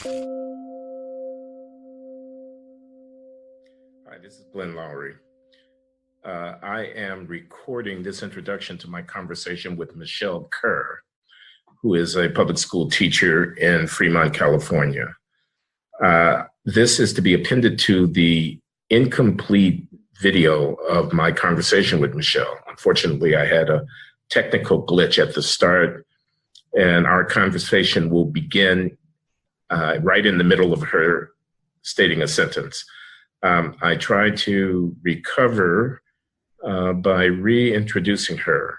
Hi, this is Loury. I am recording this introduction to my conversation with Michele Kerr, who is a public school teacher in Fremont, California. This is to be appended to the incomplete video of my conversation with Michele. Unfortunately, I had a technical glitch at the start, and our conversation will begin right in the middle of her stating a sentence. I tried to recover by reintroducing her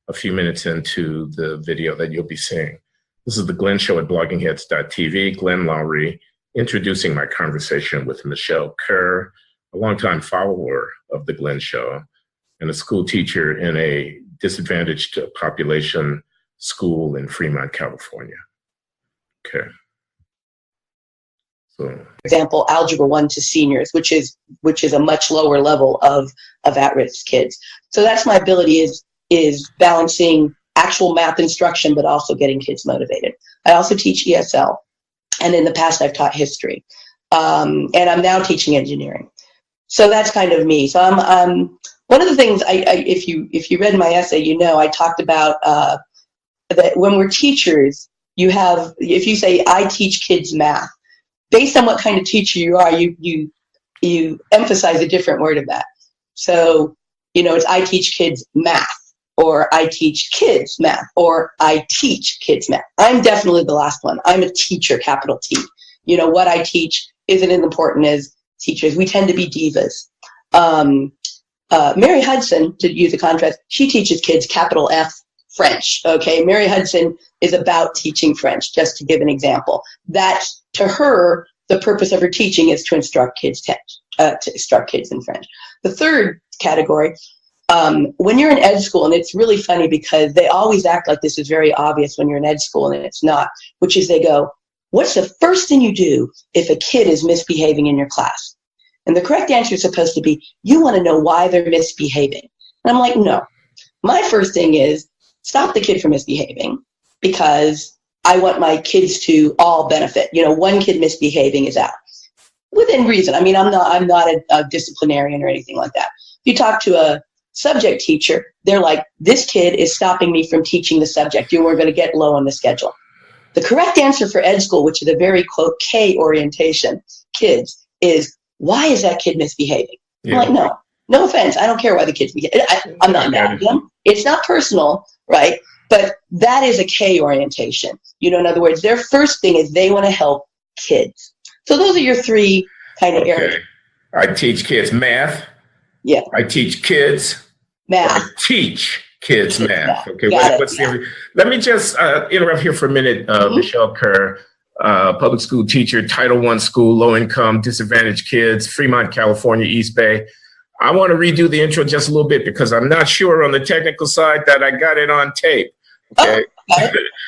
a few minutes into the video that you'll be seeing. This is the Glenn Show at bloggingheads.tv. Glenn Loury introducing my conversation with Michele Kerr, a longtime follower of the Glenn Show and a school teacher in a disadvantaged population school in Fremont, California. Okay. So, for example, Algebra 1 to seniors, which is a much lower level of at-risk kids. So that's my ability is balancing actual math instruction, but also getting kids motivated. I also teach ESL, and in the past I've taught history, and I'm now teaching engineering. So that's kind of me. So I'm one of the things if you read my essay, I talked about that when we're teachers, if you say I teach kids math, based on what kind of teacher you are, you emphasize a different word of that. So, it's I teach kids math, or I teach kids math, or I teach kids math. I'm definitely the last one. I'm a teacher, capital T. What I teach isn't as important as teachers. We tend to be divas. Mary Hudson, to use a contrast, she teaches kids, capital F, French. Okay, Mary Hudson is about teaching French, just to give an example. That, to her, the purpose of her teaching is to instruct kids in French. The third category, when you're in ed school, and it's really funny because they always act like this is very obvious when you're in ed school, and it's not, which is they go, what's the first thing you do if a kid is misbehaving in your class? And the correct answer is supposed to be, you want to know why they're misbehaving. And I'm like, no. My first thing is, stop the kid from misbehaving, because I want my kids to all benefit. One kid misbehaving is out within reason. I mean, I'm not a disciplinarian or anything like that. If you talk to a subject teacher, they're like, this kid is stopping me from teaching the subject. You are going to get low on the schedule. The correct answer for ed school, which is a very, quote, K orientation, kids, is why is that kid misbehaving? Yeah. I'm like, no offense. I don't care why the kid's behaving. I'm not mad at them. It's not personal, right? But that is a K orientation. In other words, their first thing is they want to help kids. So those are your three kind of areas. I teach kids math. Yeah. I teach kids math. I teach kids math. Okay. Let me just interrupt here for a minute. Michele Kerr, public school teacher, Title I school, low income, disadvantaged kids, Fremont, California, East Bay. I want to redo the intro just a little bit because I'm not sure on the technical side that I got it on tape. Okay.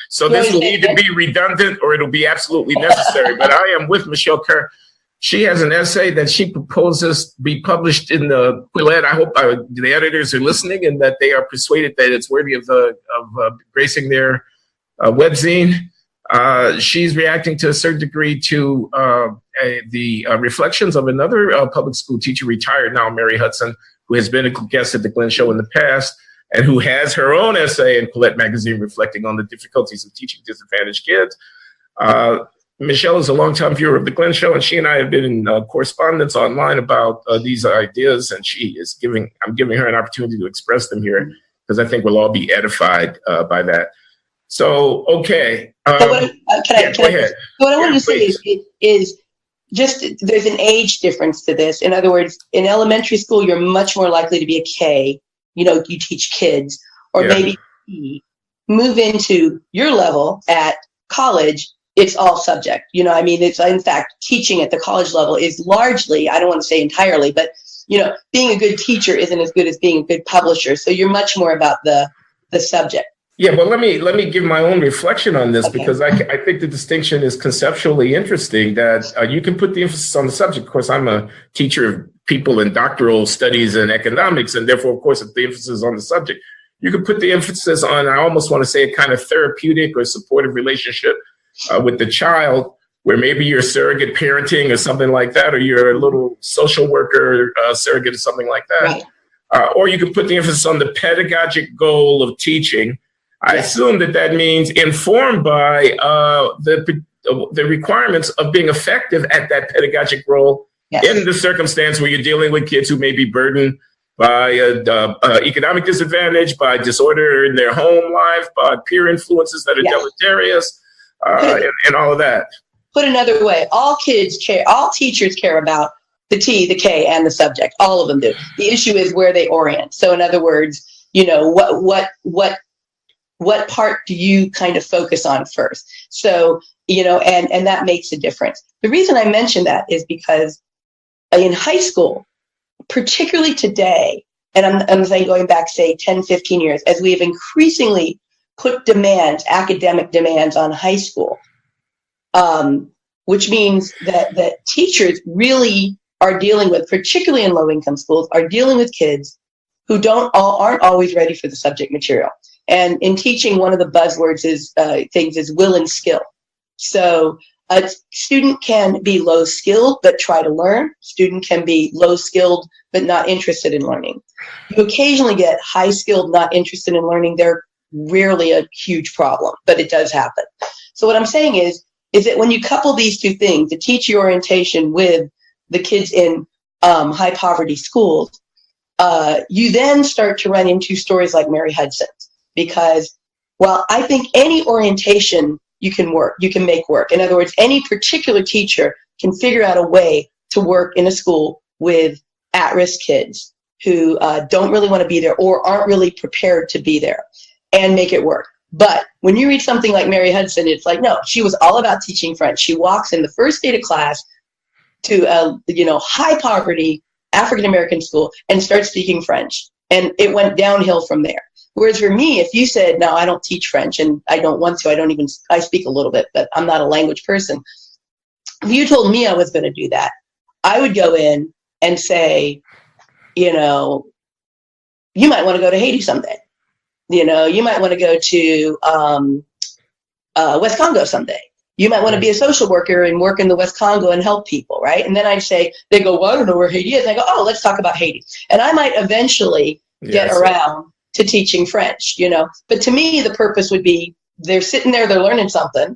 So this will either be redundant or it'll be absolutely necessary. But I am with Michele Kerr. She has an essay that she proposes be published in the Quillette. I hope the editors are listening and that they are persuaded that it's worthy of gracing their webzine. She's reacting to a certain degree to the reflections of another public school teacher, retired now, Mary Hudson, who has been a guest at the Glenn Show in the past, and who has her own essay in Quillette magazine reflecting on the difficulties of teaching disadvantaged kids. Michele is a longtime viewer of the Glenn Show, and she and I have been in correspondence online about these ideas, and I'm giving her an opportunity to express them here because I think we'll all be edified by that. So, okay. Go ahead. What I want to say is just there's an age difference to this. In other words, in elementary school, you're much more likely to be a K. You teach kids, or maybe move into your level at college. It's all subject. It's in fact teaching at the college level is largely, I don't want to say entirely, but being a good teacher isn't as good as being a good publisher. So you're much more about the subject. Yeah, well, let me give my own reflection on this, because I think the distinction is conceptually interesting, that you can put the emphasis on the subject. Of course, I'm a teacher of people in doctoral studies and economics, and therefore, of course, if the emphasis is on the subject, you can put the emphasis on, I almost want to say, a kind of therapeutic or supportive relationship with the child. where maybe you're surrogate parenting or something like that, or you're a little social worker surrogate or something like that. Right. Or you can put the emphasis on the pedagogic goal of teaching. I assume that means informed by the requirements of being effective at that pedagogic role in the circumstance where you're dealing with kids who may be burdened by economic disadvantage, by disorder in their home life, by peer influences that are deleterious, and all of that. Put another way, all teachers care about the T, the K, and the subject. All of them do. The issue is where they orient. So in other words, what part do you kind of focus on first? So, and that makes a difference. The reason I mention that is because in high school, particularly today, and I'm saying going back, say, 10, 15 years, as we have increasingly put academic demands on high school, which means that teachers really are dealing with, particularly in low-income schools, are dealing with kids who aren't always ready for the subject material. And in teaching, one of the buzzwords is will and skill. So a student can be low skilled but try to learn. Student can be low skilled but not interested in learning. You occasionally get high skilled, not interested in learning. They're rarely a huge problem, but it does happen. So what I'm saying is that when you couple these two things, the teacher orientation with the kids in high poverty schools, you then start to run into stories like Mary Hudson's. Because, well, I think any orientation you can make work. In other words, any particular teacher can figure out a way to work in a school with at-risk kids who don't really want to be there or aren't really prepared to be there and make it work. But when you read something like Mary Hudson, it's like, no, she was all about teaching French. She walks in the first day to class to a high poverty African-American school and starts speaking French. And it went downhill from there. Whereas for me, if you said, no, I don't teach French and I don't want to, I speak a little bit, but I'm not a language person. If you told me I was going to do that, I would go in and say, you might want to go to Haiti someday. You might want to go to West Congo someday. You might want to be a social worker and work in the West Congo and help people, right? And then I'd say, they go, well, I don't know where Haiti is. And I go, oh, let's talk about Haiti. And I might eventually get around to teaching French, But to me, the purpose would be they're sitting there, they're learning something,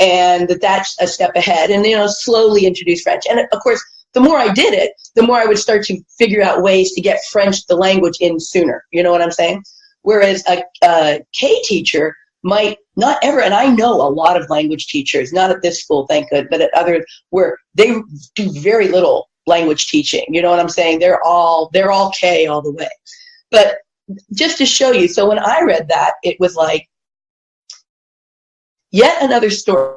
and that's a step ahead, and, slowly introduce French. And of course, the more I did it, the more I would start to figure out ways to get French, the language, in sooner. You know what I'm saying? Whereas a K teacher might not ever, and I know a lot of language teachers, not at this school, thank God, but at others, where they do very little language teaching. You know what I'm saying? They're all K all the way. But just to show you, so when I read that, it was like yet another story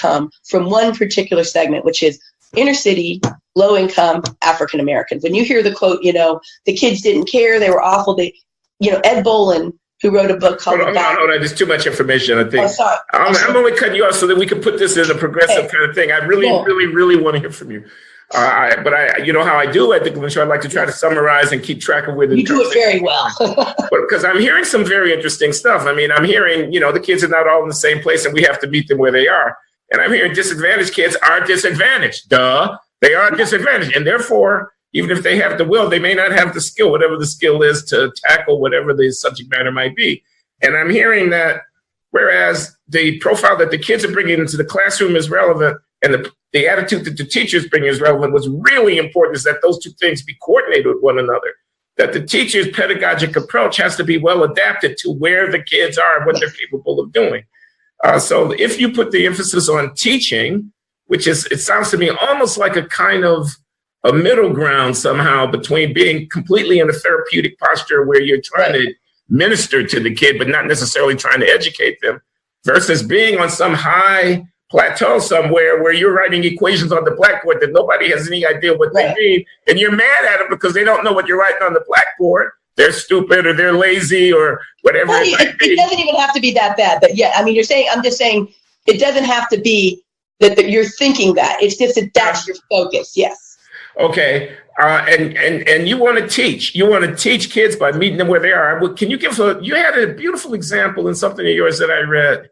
from one particular segment, which is inner city, low income African Americans. When you hear the quote, the kids didn't care, they were awful. Ed Bolin, who wrote a book called Hold on. There's too much information, I think. Oh, sorry. I'm only cutting you off so that we can put this as a progressive kind of thing. I really want to hear from you. But how I do at the Glen Show, I like to try to summarize and keep track of where you do it very well. Because I'm hearing some very interesting stuff. I mean, I'm hearing, the kids are not all in the same place and we have to meet them where they are. And I'm hearing disadvantaged kids are disadvantaged. Duh, they are disadvantaged. And therefore, even if they have the will, they may not have the skill, whatever the skill is, to tackle whatever the subject matter might be. And I'm hearing that whereas the profile that the kids are bringing into the classroom is relevant, and the attitude that the teachers bring is relevant, what's really important is that those two things be coordinated with one another, that the teacher's pedagogic approach has to be well adapted to where the kids are and what they're capable of doing. So if you put the emphasis on teaching, which is, it sounds to me almost like a kind of a middle ground somehow between being completely in a therapeutic posture where you're trying to minister to the kid, but not necessarily trying to educate them, versus being on some high plateau somewhere where you're writing equations on the blackboard that nobody has any idea what they mean, and you're mad at them because they don't know what you're writing on the blackboard. They're stupid or they're lazy or whatever. Well, it doesn't even have to be that bad, but I'm just saying it doesn't have to be that you're thinking that. It's just that that's your focus. Yes. Okay. And you want to teach. You want to teach kids by meeting them where they are. Can you you had a beautiful example in something of yours that I read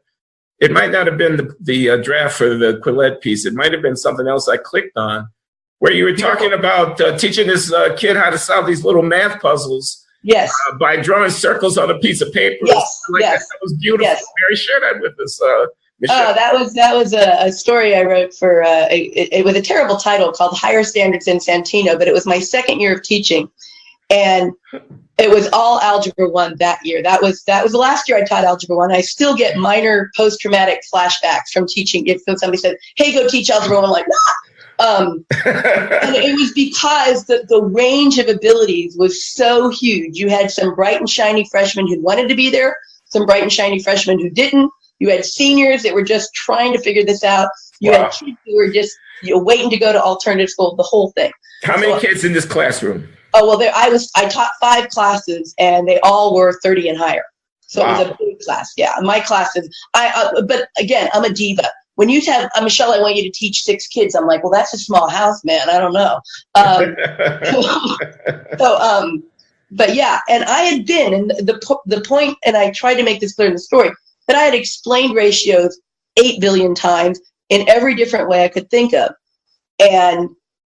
it might not have been the draft for the Quillette piece. It might have been something else I clicked on, where you were talking about teaching this kid how to solve these little math puzzles. Yes. By drawing circles on a piece of paper. Yes. That was beautiful. Yes. Mary, share that with us, Oh, Michele. that was a story I wrote for. It was a terrible title called Higher Standards in Santino, but it was my second year of teaching, and it was all Algebra 1 that year. That was the last year I taught Algebra 1. I still get minor post-traumatic flashbacks from teaching. If somebody said, "Hey, go teach Algebra 1," I'm like, "Ah!" And it was because the range of abilities was so huge. You had some bright and shiny freshmen who wanted to be there, some bright and shiny freshmen who didn't. You had seniors that were just trying to figure this out. You had kids who were just waiting to go to alternative school, the whole thing. How many kids in this classroom? Oh, well, I taught 5 classes, and they all were 30 and higher. So it was a big class. Yeah, my classes. But again, I'm a diva. When you have, Michele, I want you to teach 6 kids. I'm like, well, that's a small house, man. I don't know. But yeah, and I had been, and the point, and I tried to make this clear in the story, that I had explained ratios 8 billion times in every different way I could think of. And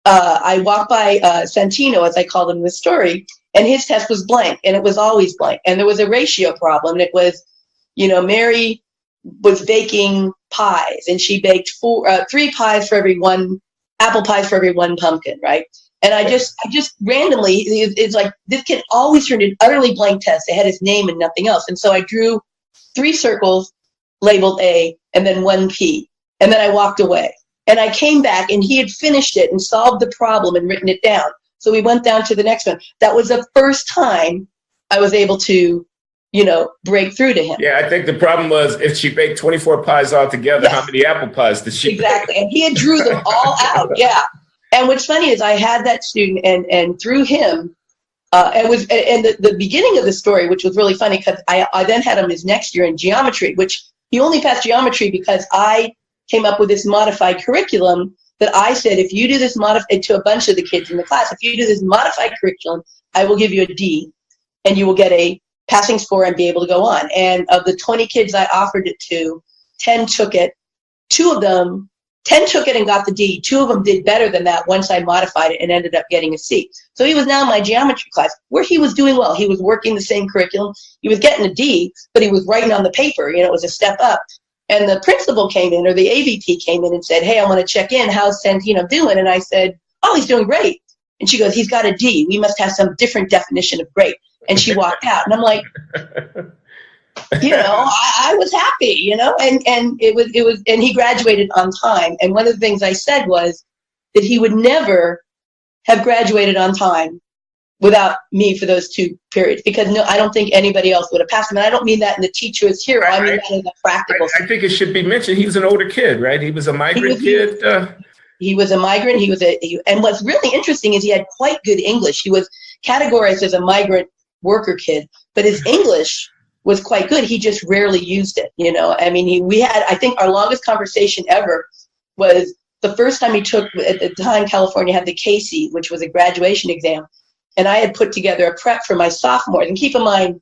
I walked by Santino, as I called him in the story, and his test was blank, and it was always blank. And there was a ratio problem. And it was, Mary was baking pies, and she baked 3 pies for every 1 apple pies for every 1 pumpkin, right? And I just randomly, it's like this kid always turned an utterly blank test. It had his name and nothing else. And so I drew 3 circles labeled A and then 1 P, and then I walked away. And I came back, and he had finished it and solved the problem and written it down. So we went down to the next one. That was the first time I was able to break through to him. Yeah, I think the problem was if she baked 24 pies altogether, how many apple pies did she Exactly. bake? And he had drew them all out. Yeah. And what's funny is I had that student, and through him, the beginning of the story, which was really funny, because I then had him his next year in geometry, which he only passed geometry because I came up with this modified curriculum that I said, if you do this to a bunch of the kids in the class, if you do this modified curriculum, I will give you a D, and you will get a passing score and be able to go on. And of the 20 kids I offered it to, 10 took it. 10 took it and got the D. 2 of them did better than that once I modified it and ended up getting a C. So he was now in my geometry class, where he was doing well. He was working the same curriculum. He was getting a D, but he was writing on the paper. It was a step up. And the principal came in, or the AVP came in and said, hey, I want to check in. How's Santino doing? And I said, oh, he's doing great. And she goes, he's got a D. We must have some different definition of great. And she walked out. And I'm like, I was happy, and it was, and he graduated on time. And one of the things I said was that he would never have graduated on time without me for those 2 periods, because I don't think anybody else would have passed him. And I don't mean that in the teacher is hero. I mean that in the practical. I think it should be mentioned. He was an older kid, right? He was a migrant kid. He was a migrant. And what's really interesting is he had quite good English. He was categorized as a migrant worker kid, but his English was quite good. He just rarely used it. I think our longest conversation ever was the first time he took, at the time California had the CASE, which was a graduation exam. And I had put together a prep for my sophomores. And keep in mind,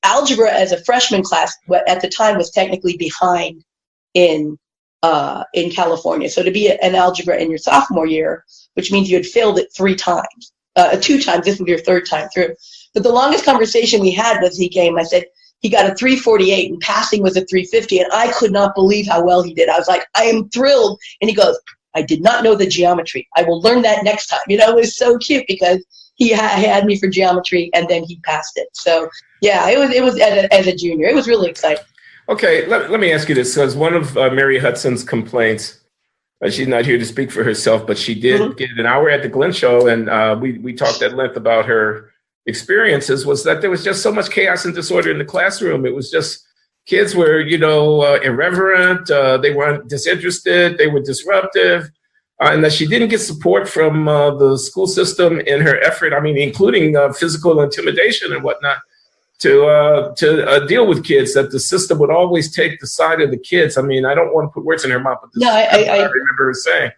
algebra as a freshman class, at the time was technically behind in California. So to be an algebra in your sophomore year, which means you had failed it 3 times, 2 times, this was your 3rd time through. But the longest conversation we had was I said, he got a 348 and passing was a 350. And I could not believe how well he did. I was like, I am thrilled. And he goes, I did not know the geometry. I will learn that next time. It was so cute because he had me for geometry and then he passed it. So yeah, it was as a junior. It was really exciting. Okay, let me ask you this, because one of Mary Hudson's complaints, she's not here to speak for herself, but she did get an hour at the Glenn Show, and we talked at length about her experiences, was that there was just so much chaos and disorder in the classroom. It was just, kids were, irreverent, they weren't disinterested, they were disruptive, and that she didn't get support from the school system in her effort, including physical intimidation and whatnot, to deal with kids, that the system would always take the side of the kids. I don't want to put words in her mouth, but this is what I remember her saying.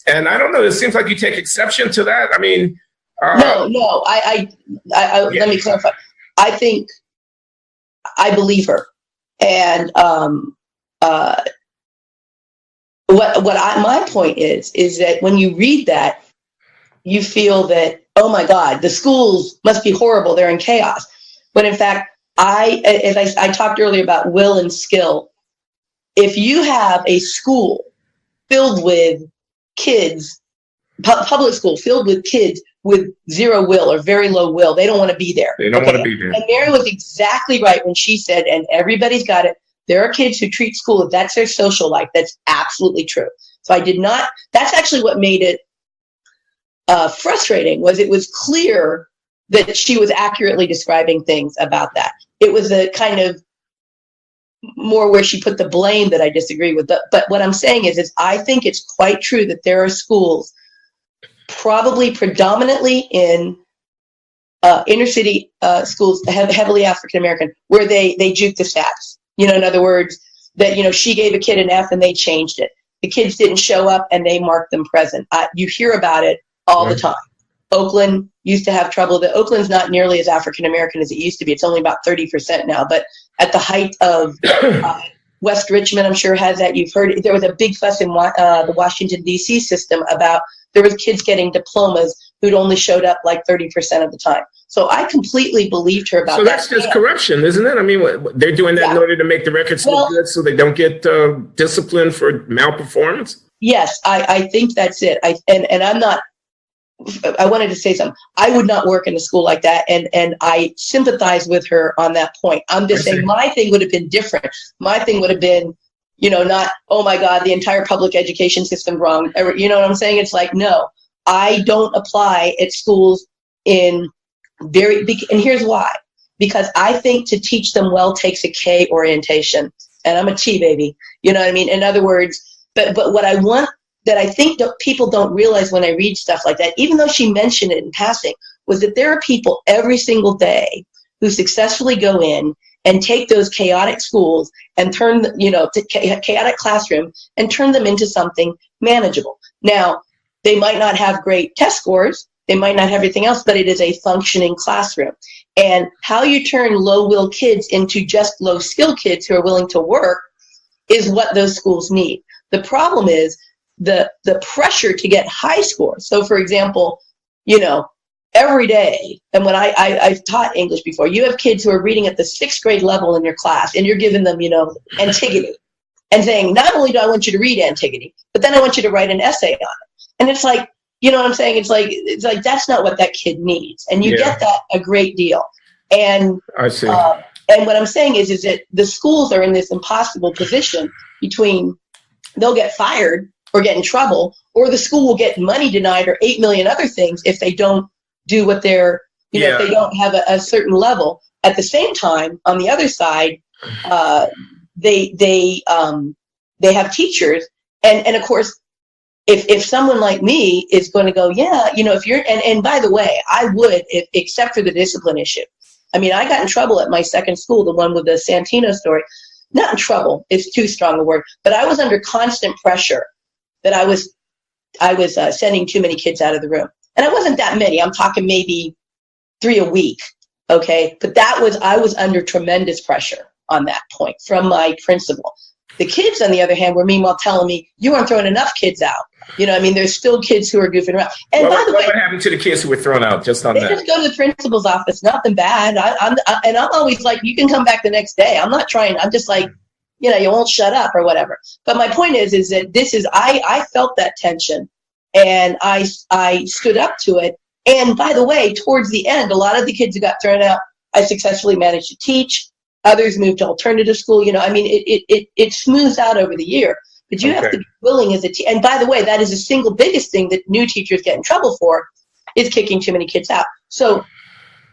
And I don't know, it seems like you take exception to that. No, let me clarify. I think I believe her. And my point is that when you read that, you feel that, oh my God, the schools must be horrible. They're in chaos. But in fact, as I talked earlier about will and skill, if you have a school filled with kids, public school filled with kids with zero will or very low will, they don't want to be there. They don't want to be there. And Mary was exactly right when she said, and everybody's got it, there are kids who treat school as that's their social life. That's absolutely true. So that's actually what made it frustrating, was it was clear that she was accurately describing things about that. It was a kind of more where she put the blame that I disagree with. But what I'm saying is I think it's quite true that there are schools, probably predominantly in inner city schools, heavily African American, where they juke the stats. In other words, that she gave a kid an F and they changed it. The kids didn't show up and they marked them present. You hear about it all the time. Oakland used to have trouble. Oakland's not nearly as African American as it used to be. It's only about 30% now. But at the height of West Richmond, I'm sure has that. You've heard there was a big fuss in the Washington D.C. system about there was kids getting diplomas who'd only showed up like 30% of the time. So I completely believed her about that. So that's just corruption, isn't it? I mean, they're doing that in order to make the records look good so they don't get disciplined for malperformance? Yes, I think that's it. And I'm not, I wanted to say something. I would not work in a school like that, and I sympathize with her on that point. I'm just saying my thing would have been different. My thing would have been, not, oh my God, the entire public education system wrong. You know what I'm saying? It's like, no, I don't apply at schools and here's why. Because I think to teach them well takes a K orientation, and I'm a T baby. You know what I mean? In other words, but what I want, that I think that people don't realize when I read stuff like that, even though she mentioned it in passing, was that there are people every single day who successfully go in and take those chaotic schools and turn, chaotic classroom and turn them into something manageable. Now, they might not have great test scores, they might not have everything else, but it is a functioning classroom. And how you turn low-will kids into just low-skill kids who are willing to work is what those schools need. The problem is the pressure to get high scores. So, for example, every day, and when I've taught English before, you have kids who are reading at the 6th grade level in your class, and you're giving them, Antigone, and saying, not only do I want you to read Antigone, but then I want you to write an essay on it. And it's like, you know what I'm saying? It's like that's not what that kid needs, and you get that a great deal. And I see. And what I'm saying is that the schools are in this impossible position between they'll get fired or get in trouble, or the school will get money denied or 8 million other things if they don't do what they're, if they don't have a certain level. At the same time, on the other side, they have teachers, and of course, if someone like me is going to go, if you're, and by the way, I would, except for the discipline issue. I mean, I got in trouble at my second school, the one with the Santino story. Not in trouble, it's too strong a word, but I was under constant pressure that I was sending too many kids out of the room. And it wasn't that many. I'm talking maybe 3 a week, okay? But I was under tremendous pressure on that point from my principal. The kids, on the other hand, were meanwhile telling me, you aren't throwing enough kids out. There's still kids who are goofing around. And by the way, what happened to the kids who were thrown out just on that? They just go to the principal's office, nothing bad. I'm always like, you can come back the next day. I'm not trying. I'm just like, you won't shut up or whatever. But my point is that I felt that tension, and I stood up to it. And by the way, towards the end, a lot of the kids who got thrown out, I successfully managed to teach. Others moved to alternative school. It smooths out over the year. But you have to be willing as a teacher. And by the way, that is the single biggest thing that new teachers get in trouble for, is kicking too many kids out. So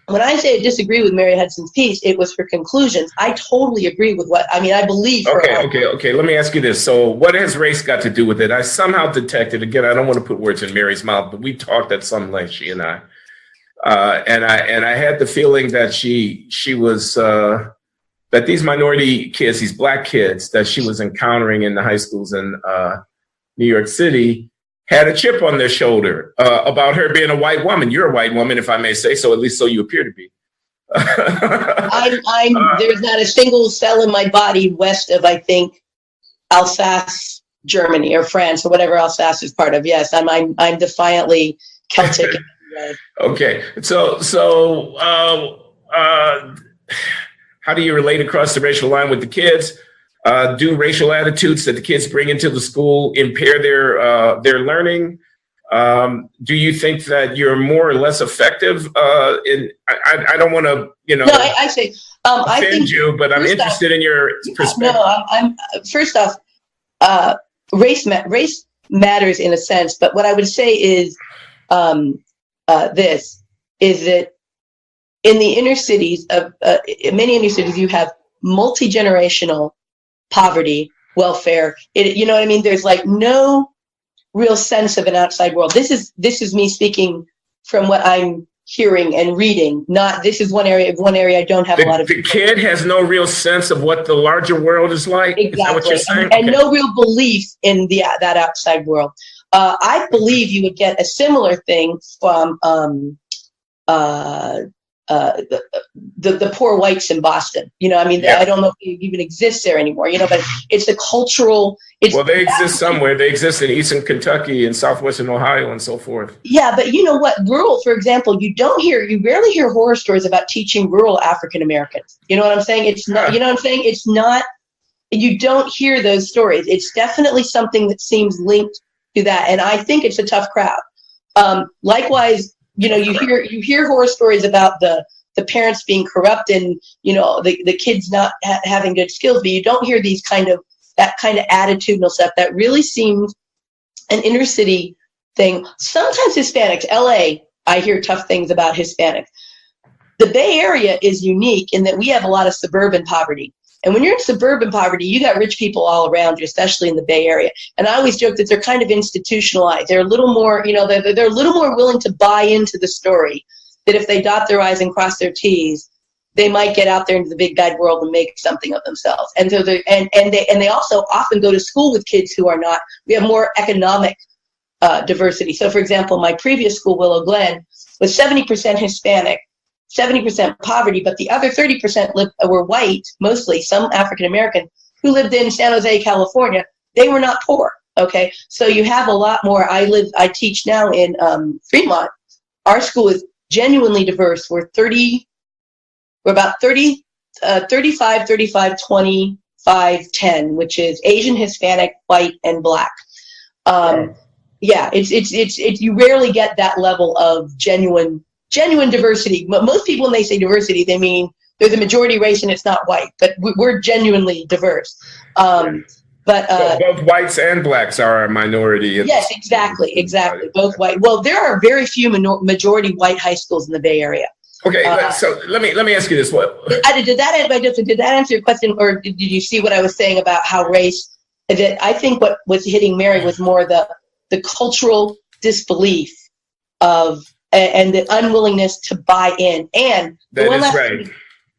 when I say I disagree with Mary Hudson's piece, it was for conclusions. I totally agree with I believe her. Okay. Let me ask you this. So what has race got to do with it? I somehow detected, again, I don't want to put words in Mary's mouth, but we talked at some length, she and I. And I had the feeling that she was, that these minority kids, these black kids that she was encountering in the high schools in New York City, had a chip on their shoulder about her being a white woman. You're a white woman, if I may say so, at least so you appear to be. There's not a single cell in my body west of, I think, Alsace, Germany, or France, or whatever Alsace is part of. Yes, I'm defiantly Celtic. Okay, so how do you relate across the racial line with the kids? Do racial attitudes that the kids bring into the school impair their learning? Do you think that you're more or less effective I don't want to, No, I say, offend you, but I'm interested in your perspective. No, I'm first off, race matters in a sense, but what I would say is this is that in the inner cities of in many inner cities, you have multi-generational poverty, welfare. You know what I mean? There's like no real sense of an outside world. This is me speaking from what I'm hearing and reading. Not this is one area I don't have a lot of. The kid has no real sense of what the larger world is like. Exactly. Is that what you're saying? And no real belief in that outside world. I believe you would get a similar thing from the poor whites in Boston. You know, I mean, I don't know if it even exists there anymore, but it's the cultural. Well, they exist somewhere. They exist in Eastern Kentucky and Southwestern Ohio and so forth. Yeah, but you know what? Rural, for example, you rarely hear horror stories about teaching rural African Americans. You know what I'm saying? It's not, you know what I'm saying? It's not, you don't hear those stories. It's definitely something that seems linked to that. And I think it's a tough crowd. Likewise, you hear horror stories about the parents being corrupt and, the kids not having good skills, but you don't hear that kind of attitudinal stuff that really seems an inner city thing. Sometimes Hispanics, LA, I hear tough things about Hispanics. The Bay Area is unique in that we have a lot of suburban poverty. And when you're in suburban poverty, you got rich people all around you, especially in the Bay Area. And I always joke that they're kind of institutionalized. They're a little more, they're a little more willing to buy into the story that if they dot their I's and cross their T's, they might get out there into the big bad world and make something of themselves. And so they also often go to school with kids who are not. We have more economic diversity. So, for example, my previous school, Willow Glen, was 70% Hispanic, 70% poverty, but the other 30% were white, mostly some African American, who lived in San Jose, California. They were not poor. Okay, so you have a lot more. I teach now in Fremont. Our school is genuinely diverse. We're about 30, 35, 35, 25, 10, which is Asian, Hispanic, white, and Black. Yeah, it's you rarely get that level of genuine diversity. Most people, when they say diversity, they mean there's a majority race and it's not white, but we're genuinely diverse. So both whites and blacks are a minority. Yes, exactly. Both white. Well, there are very few majority white high schools in the Bay Area. Okay, so let me ask you this: did that answer your question, or did you see what I was saying about how race? That I think what was hitting Mary was more the cultural disbelief of and the unwillingness to buy in. And that is right.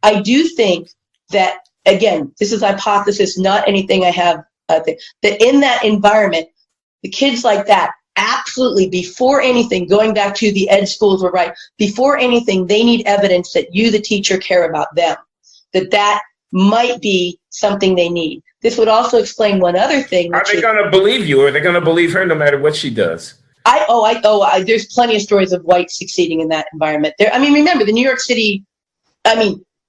I do think that, again, this is hypothesis, not anything I have. I think that in that environment, the kids like that, absolutely, before anything, going back to the ed schools were right, before anything, they need evidence that you, the teacher, care about them, that might be something they need. This would also explain one other thing. Are they going to believe you, or are they going to believe her no matter what she does? There's plenty of stories of whites succeeding in that environment. Remember, the New York City,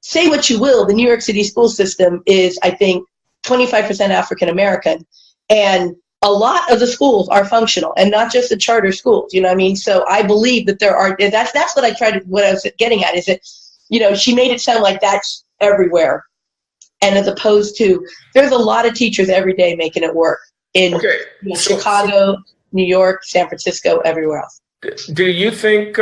say what you will, the New York City school system is, I think, 25% African American, and a lot of the schools are functional, and not just the charter schools. You know what I mean? So I believe that there are. That's what I was getting at is that, she made it sound like that's everywhere, and as opposed to there's a lot of teachers every day making it work in Chicago, New York, San Francisco, everywhere else. Do you think?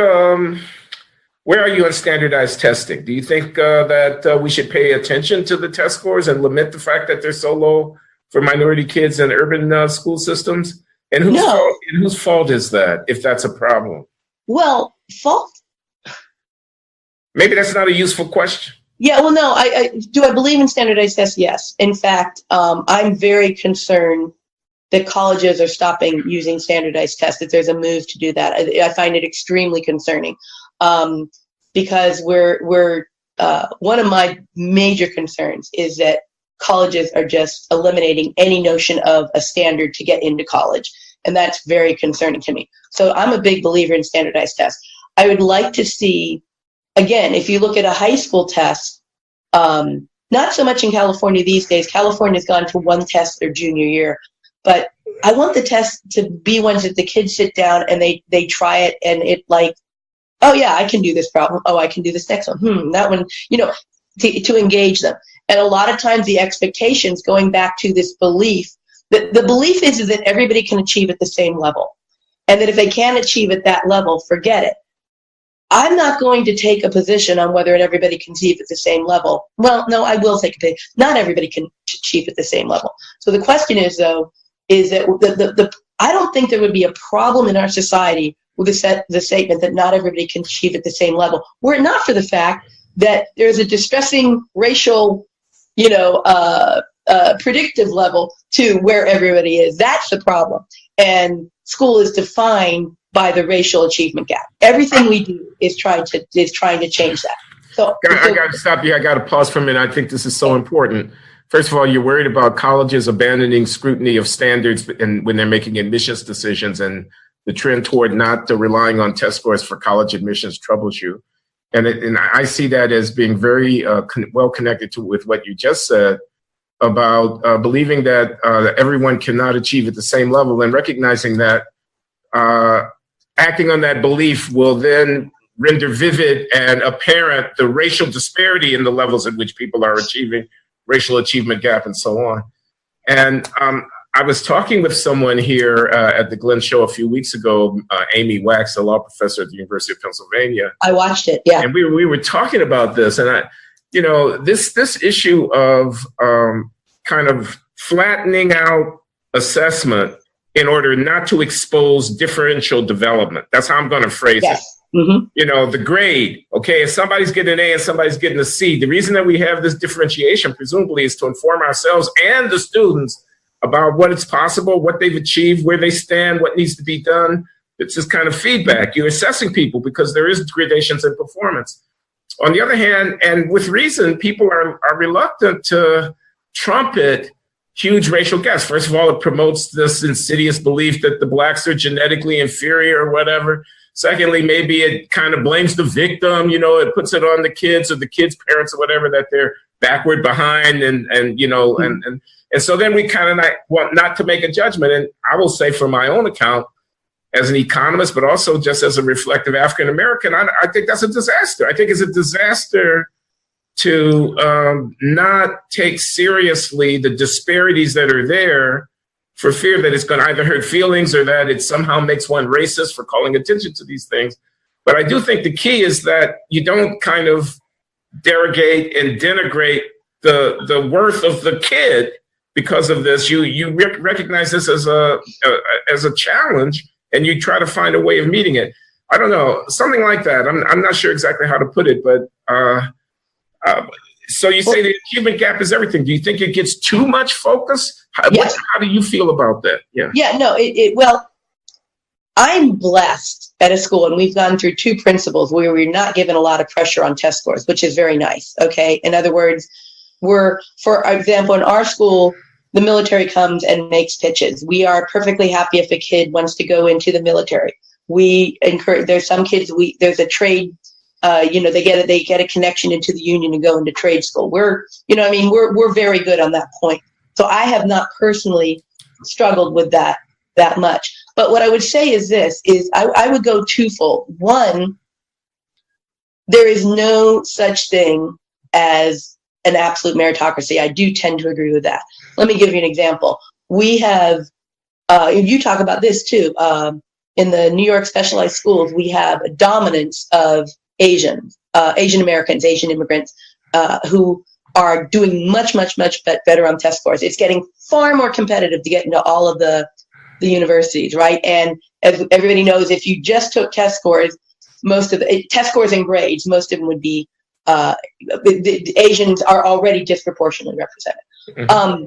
Where are you on standardized testing? Do you think that we should pay attention to the test scores and lament the fact that they're so low for minority kids in urban school systems? And whose fault is that, if that's a problem? Well, fault? Maybe that's not a useful question. Yeah, well, no. Do I believe in standardized tests? Yes. In fact, I'm very concerned that colleges are stopping using standardized tests, that there's a move to do that. I find it extremely concerning. Because we're one of my major concerns is that colleges are just eliminating any notion of a standard to get into college. And that's very concerning to me. So I'm a big believer in standardized tests. I would like to see, again, if you look at a high school test, not so much in California these days. California's gone to one test their junior year. But I want the tests to be ones that the kids sit down and they try it and it like, oh yeah, I can do this problem. Oh, I can do this next one. That one, to engage them. And a lot of times the expectations, going back to this belief, the belief is that everybody can achieve at the same level. And that if they can't achieve at that level, forget it. I'm not going to take a position on whether everybody can achieve at the same level. Well, no, I will take a position. Not everybody can achieve at the same level. So the question is, though, is that I don't think there would be a problem in our society with the statement that not everybody can achieve at the same level, were it not for the fact that there's a distressing racial, predictive level to where everybody is. That's the problem. And school is defined by the racial achievement gap. Everything we do is trying to change that. So I got to stop you. I got to pause for a minute. I think this is so important. First of all, you're worried about colleges abandoning scrutiny of standards and when they're making admissions decisions, and the trend toward not relying on test scores for college admissions troubles you. And I see that as being very well connected with what you just said about believing that everyone cannot achieve at the same level, and recognizing that acting on that belief will then render vivid and apparent the racial disparity in the levels at which people are achieving, racial achievement gap, and so on. And I was talking with someone here at the Glenn Show a few weeks ago, Amy Wax, a law professor at the University of Pennsylvania. I watched it, yeah. And we were talking about this, and this issue of kind of flattening out assessment in order not to expose differential development. That's how I'm going to phrase it. Mm-hmm. The grade, okay, if somebody's getting an A and somebody's getting a C, the reason that we have this differentiation presumably is to inform ourselves and the students about what is possible, what they've achieved, where they stand, what needs to be done. It's this kind of feedback. You're assessing people because there is gradations in performance. On the other hand, and with reason, people are reluctant to trumpet huge racial gaps. First of all, it promotes this insidious belief that the blacks are genetically inferior or whatever. Secondly, maybe it kind of blames the victim, it puts it on the kids or the kids' parents or whatever, that they're backward, behind, and so then we kind of want not to make a judgment. And I will say, for my own account, as an economist, but also just as a reflective African American, I think that's a disaster. I think it's a disaster to not take seriously the disparities that are there, for fear that it's going to either hurt feelings or that it somehow makes one racist for calling attention to these things. But I do think the key is that you don't kind of derogate and denigrate the worth of the kid because of this. You recognize this as a challenge, and you try to find a way of meeting it. I don't know, something like that. I'm not sure exactly how to put it, but so you say the achievement gap is everything. Do you think it gets too much focus? Yes. How do you feel about that? Well, I'm blessed at a school, and we've gone through two principles where we're not given a lot of pressure on test scores, which is very nice. Okay. In other words, for example, in our school, the military comes and makes pitches. We are perfectly happy if a kid wants to go into the military. We encourage, there's some kids, there's a trade, they get a connection into the union and go into trade school. We're very good on that point. So I have not personally struggled with that much. But what I would say is this, I would go twofold. One, there is no such thing as an absolute meritocracy. I do tend to agree with that. Let me give you an example. We have, you talk about this too, in the New York specialized schools, we have a dominance of Asian Americans, Asian immigrants, who are doing much, much, much better on test scores. It's getting far more competitive to get into all of the universities, right? And as everybody knows, if you just took test scores, test scores and grades, most of them would be, the Asians are already disproportionately represented. Mm-hmm.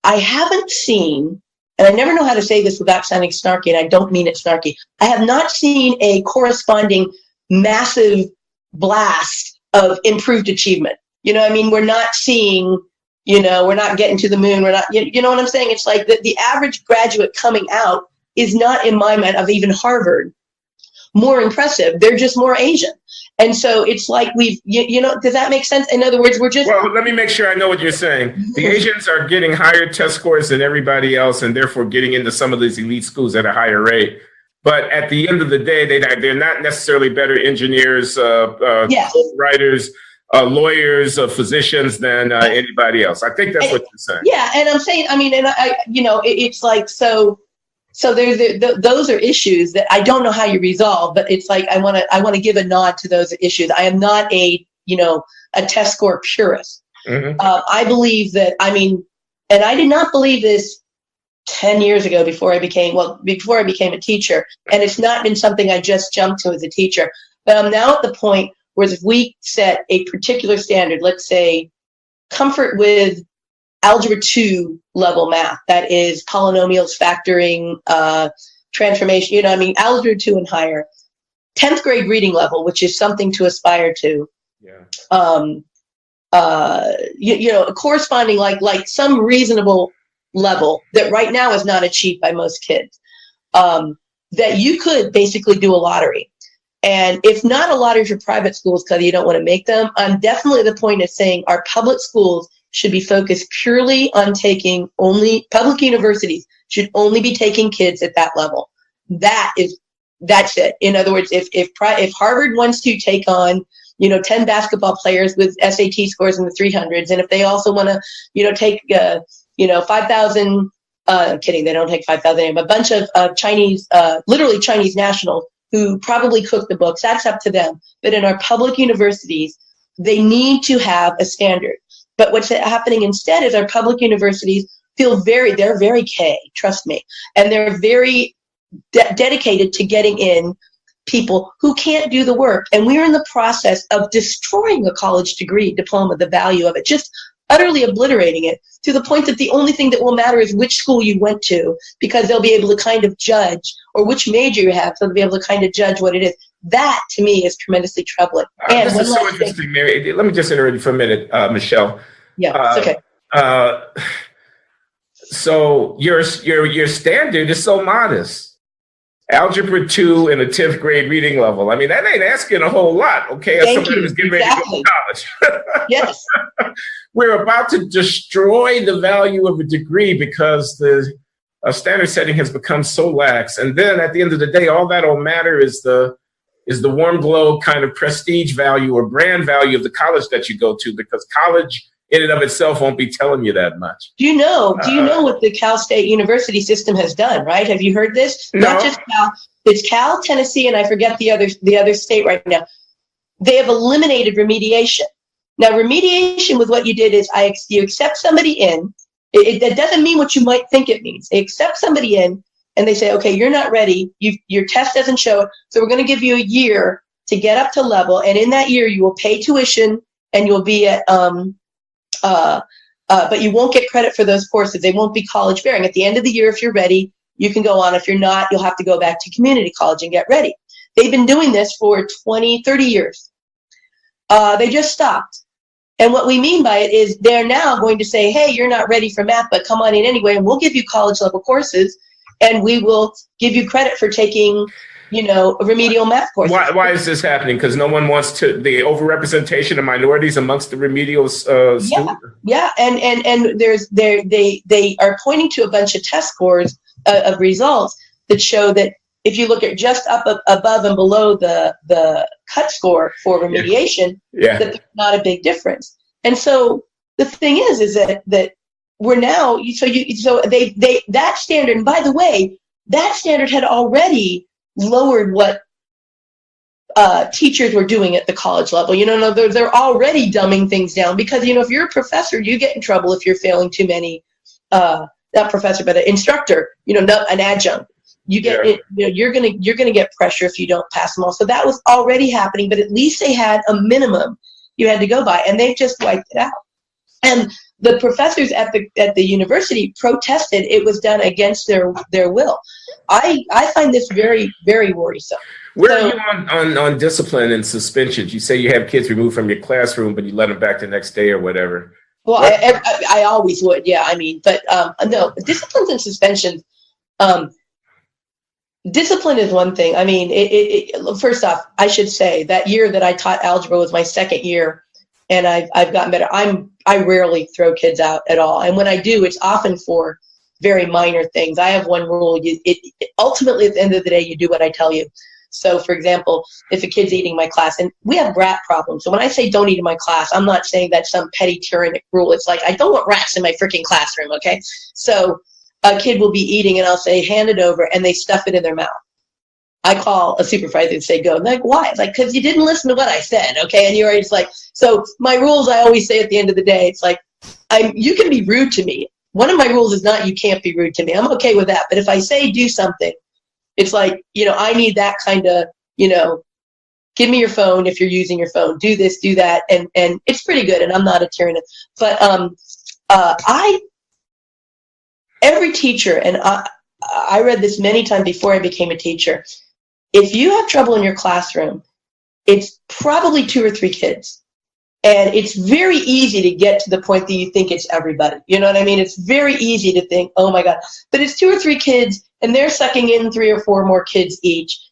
I haven't seen, and I never know how to say this without sounding snarky, and I don't mean it snarky, I have not seen a corresponding massive blast of improved achievement. You know, I mean, we're not seeing, you know, we're not getting to the moon. We're not, you know what I'm saying? It's like the average graduate coming out is not, in my mind, of even Harvard, more impressive. They're just more Asian. And so it's like you know, does that make sense? In other words, we're just. Well, let me make sure I know what you're saying. The Asians are getting higher test scores than everybody else, and therefore getting into some of these elite schools at a higher rate. But at the end of the day, they're not necessarily better engineers, Yes. writers, lawyers, physicians than anybody else. I think that's what you're saying. Yeah, and I'm saying, I mean, and I you know, it's like so there's those are issues that I don't know how you resolve, but it's like I want to give a nod to those issues. I am not a test score purist. Mm-hmm. I believe that, I mean, and I did not believe this 10 years ago before I became a teacher, and it's not been something I just jumped to as a teacher. But I'm now at the point where if we set a particular standard, let's say comfort with Algebra 2 level math, that is polynomials, factoring, transformation, you know, I mean, Algebra 2 and higher, 10th grade reading level, which is something to aspire to. Yeah. You know, corresponding like some reasonable level that right now is not achieved by most kids, that you could basically do a lottery. And if not a lottery for private schools because you don't want to make them, I'm definitely at the point of saying our public schools should be focused purely on taking only, public universities should only be taking kids at that level. That's it. In other words, if Harvard wants to take on, you know, 10 basketball players with SAT scores in the 300s, and if they also want to, you know, take, 5,000, I'm kidding, they don't take 5,000, a bunch of Chinese, literally Chinese nationals who probably cook the books, that's up to them. But in our public universities, they need to have a standard. But what's happening instead is our public universities they're very K, trust me. And they're very dedicated to getting in people who can't do the work. And we're in the process of destroying a college degree, diploma, the value of it, just utterly obliterating it to the point that the only thing that will matter is which school you went to, because they'll be able to kind of judge, or which major you have, so they'll be able to kind of judge what it is. That, to me, is tremendously troubling. And this is so interesting, Mary. Let me just interrupt you for a minute, Michelle. Yeah, it's okay. So your standard is so modest. Algebra 2 in a 10th grade reading level. I mean, that ain't asking a whole lot, okay? As somebody who's getting ready to go to college. Yes. We're about to destroy the value of a degree because the standard setting has become so lax. And then at the end of the day, all that'll matter is the warm glow kind of prestige value or brand value of the college that you go to, because college in and of itself won't be telling you that much. Do you know what the Cal State University system has done, right? Have you heard this? No. Not just Cal, it's Cal, Tennessee, and I forget the other state right now. They have eliminated remediation. Now, remediation with what you did is you accept somebody in. That doesn't mean what you might think it means. They accept somebody in and they say, okay, you're not ready. Your test doesn't show it. So we're going to give you a year to get up to level. And in that year, you will pay tuition and you'll be at, but you won't get credit for those courses. They won't be college bearing. At the end of the year, if you're ready, you can go on. If you're not, you'll have to go back to community college and get ready. They've been doing this for 20, 30 years. They just stopped. And what we mean by it is they're now going to say, hey, you're not ready for math, but come on in anyway, and we'll give you college level courses, and we will give you credit for taking, remedial math courses. Why is this happening? Because no one wants the overrepresentation of minorities amongst the remedial students? Yeah, and they are pointing to a bunch of test scores of results that show that if you look at just up above and below the cut score for remediation, that there's not a big difference. And so the thing is that we're now that standard. And by the way, that standard had already lowered what teachers were doing at the college level. They're already dumbing things down because if you're a professor, you get in trouble if you're failing too many. Not professor, but an instructor. Not an adjunct. You get you're gonna get pressure if you don't pass them all. So that was already happening, but at least they had a minimum you had to go by, and they've just wiped it out. And the professors at the university protested. It was done against their will. I find this very, very worrisome. Where are you on discipline and suspensions? You say you have kids removed from your classroom, but you let them back the next day or whatever. Well, I always would. Yeah, I mean, but no, disciplines and suspensions. Discipline is one thing. I mean, first off, I should say that year that I taught algebra was my second year, and I've gotten better. I rarely throw kids out at all, and when I do, it's often for very minor things. I have one rule: ultimately, at the end of the day, you do what I tell you. So, for example, if a kid's eating my class, and we have rat problems. So when I say don't eat in my class, I'm not saying that's some petty tyrannic rule. It's like, I don't want rats in my freaking classroom, okay? So a kid will be eating, and I'll say, hand it over, and they stuff it in their mouth. I call a supervisor and say, go. And they're like, why? It's like, because you didn't listen to what I said, okay? And you're always like, so my rules, I always say at the end of the day, it's like, you can be rude to me. One of my rules is not you can't be rude to me. I'm okay with that. But if I say do something, it's like, I need that kind of, give me your phone if you're using your phone, do this, do that. And it's pretty good. And I'm not a tyrant. But every teacher, and I read this many times before I became a teacher, if you have trouble in your classroom, it's probably 2 or 3 kids. And it's very easy to get to the point that you think it's everybody. You know what I mean? It's very easy to think, oh my God, but it's 2 or 3 kids and they're sucking in 3 or 4 more kids each,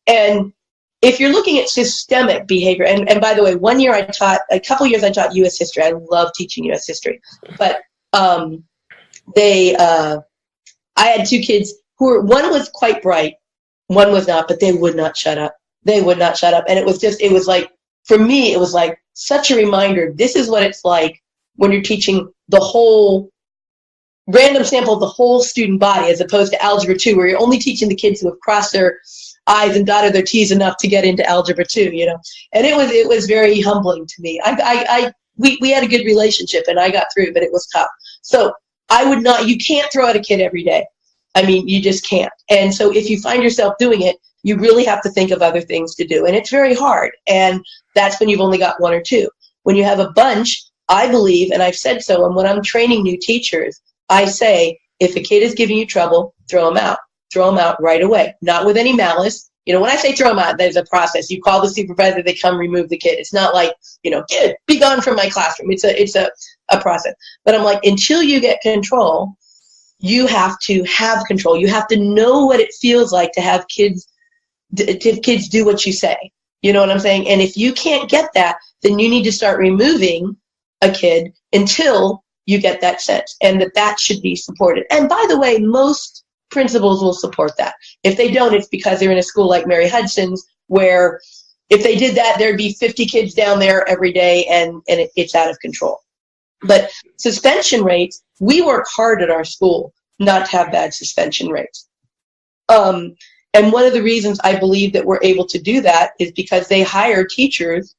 and if you're looking at systemic behavior, and by the way, a couple years I taught U.S. history. I love teaching U.S. history, but I had 2 kids one was quite bright, one was not, but they would not shut up. They would not shut up. And it was like, for me, it was like such a reminder. This is what it's like when you're teaching the whole random sample of the whole student body, as opposed to Algebra 2, where you're only teaching the kids who have crossed their I's and dotted their T's enough to get into Algebra 2, And it was very humbling to me. We had a good relationship and I got through, but it was tough. So you can't throw out a kid every day. I mean, you just can't. And so if you find yourself doing it, you really have to think of other things to do. And it's very hard. And that's when you've only got 1 or 2. When you have a bunch, I believe, and I've said so, and when I'm training new teachers, I say, if a kid is giving you trouble, throw them out. Throw them out right away. Not with any malice. When I say throw them out, there's a process. You call the supervisor, they come remove the kid. It's not like, kid, be gone from my classroom. It's a process. But I'm like, until you get control, you have to have control. You have to know what it feels like to have kids do what you say. You know what I'm saying? And if you can't get that, then you need to start removing a kid until you get that sense, and that should be supported. And by the way, most principals will support that. If they don't, it's because they're in a school like Mary Hudson's, where if they did that, there'd be 50 kids down there every day, and it's out of control. But suspension rates, we work hard at our school not to have bad suspension rates. And one of the reasons I believe that we're able to do that is because they hire teachers